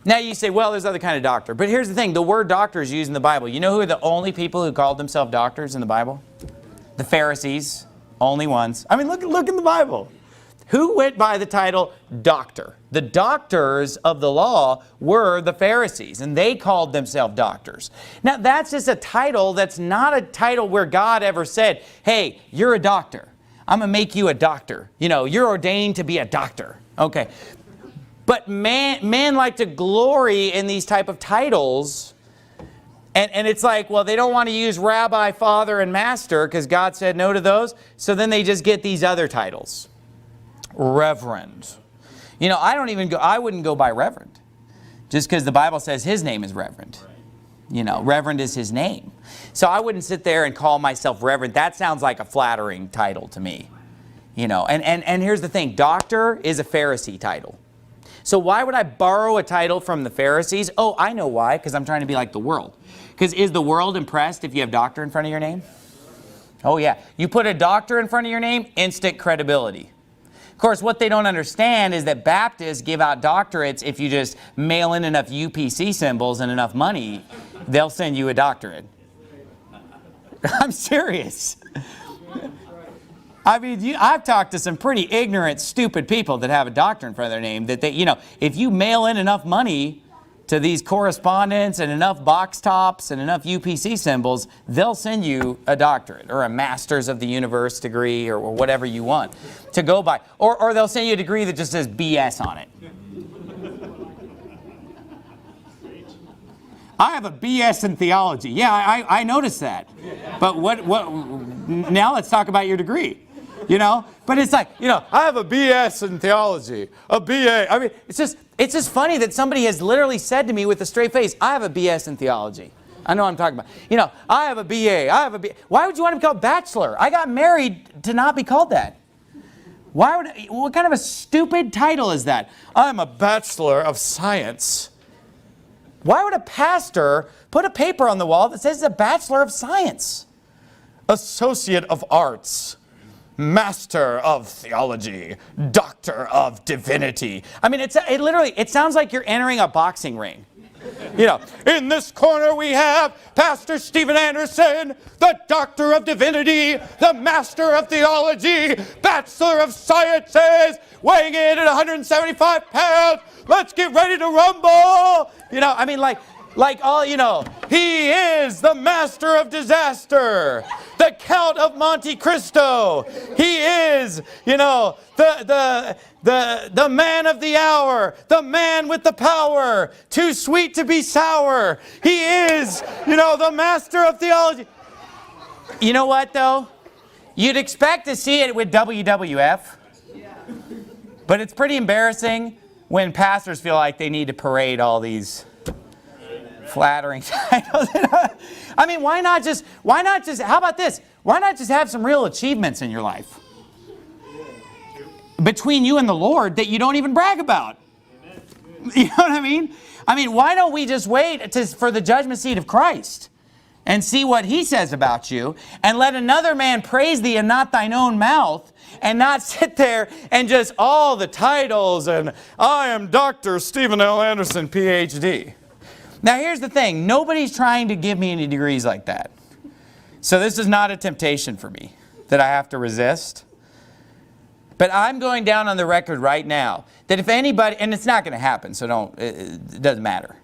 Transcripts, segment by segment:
Now you say, well, there's other kind of doctor. But here's the thing. The word doctor is used in the Bible. You know who are the only people who called themselves doctors in the Bible? The Pharisees. Only ones. I mean, look in the Bible. Who went by the title doctor? The doctors of the law were the Pharisees, and they called themselves doctors. Now, that's just a title that's not a title where God ever said, hey, you're a doctor. I'm going to make you a doctor. You know, you're ordained to be a doctor. Okay. But man like to glory in these type of titles. And it's like, well, they don't want to use rabbi, father, and master because God said no to those. So then they just get these other titles. Reverend. You know, I wouldn't go by reverend. Just because the Bible says his name is reverend. You know, reverend is his name. So I wouldn't sit there and call myself reverend. That sounds like a flattering title to me. You know, and here's the thing. Doctor is a Pharisee title. So why would I borrow a title from the Pharisees? Oh, I know why. Because I'm trying to be like the world. Because is the world impressed if you have doctor in front of your name? Oh yeah. You put a doctor in front of your name, instant credibility. Of course, what they don't understand is that Baptists give out doctorates if you just mail in enough UPC symbols and enough money, they'll send you a doctorate. I'm serious. I mean, I've talked to some pretty ignorant, stupid people that have a doctor in front of their name that they, you know, if you mail in enough money to these correspondents and enough box tops and enough UPC symbols, they'll send you a doctorate or a Masters of the Universe degree or whatever you want to go by. Or they'll send you a degree that just says BS on it. I have a BS in theology. Yeah, I noticed that. But now let's talk about your degree. You know, but it's like, you know, I have a BS in theology, a BA. I mean, it's just funny that somebody has literally said to me with a straight face, I have a BS in theology. I know what I'm talking about. You know, I have a BA, I have a BA. Why would you want to be called bachelor? I got married to not be called that. What kind of a stupid title is that? I'm a bachelor of science. Why would a pastor put a paper on the wall that says he's a bachelor of science? Associate of arts. Master of theology, Doctor of divinity. I mean, it sounds like you're entering a boxing ring. You know, in this corner we have Pastor Stephen Anderson, the Doctor of Divinity, the Master of Theology, Bachelor of Sciences, weighing in at 175 pounds. Let's get ready to rumble. You know, I mean, like all, you know, he is the Master of Disaster, the Count of Monte Cristo. He is, you know, the man of the hour, the man with the power, too sweet to be sour. He is, you know, the Master of Theology. You know what, though? You'd expect to see it with WWF, but it's pretty embarrassing when pastors feel like they need to parade all these flattering titles. I mean, why not just, how about this? Why not just have some real achievements in your life? Between you and the Lord that you don't even brag about. You know what I mean? I mean, why don't we just wait for the judgment seat of Christ and see what he says about you and let another man praise thee and not thine own mouth and not sit there and just all the titles and I am Dr. Stephen L. Anderson, PhD. Now here's the thing, nobody's trying to give me any degrees like that. So this is not a temptation for me that I have to resist. But I'm going down on the record right now that if anybody, and it's not going to happen, so it doesn't matter.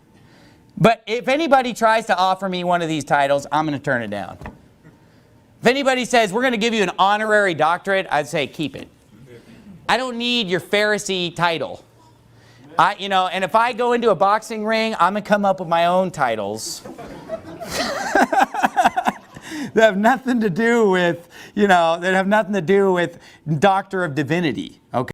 But if anybody tries to offer me one of these titles, I'm going to turn it down. If anybody says, we're going to give you an honorary doctorate, I'd say, keep it. I don't need your Pharisee title. You know, and if I go into a boxing ring, I'm going to come up with my own titles. That have nothing to do with, you know, that have nothing to do with Doctor of Divinity. Okay.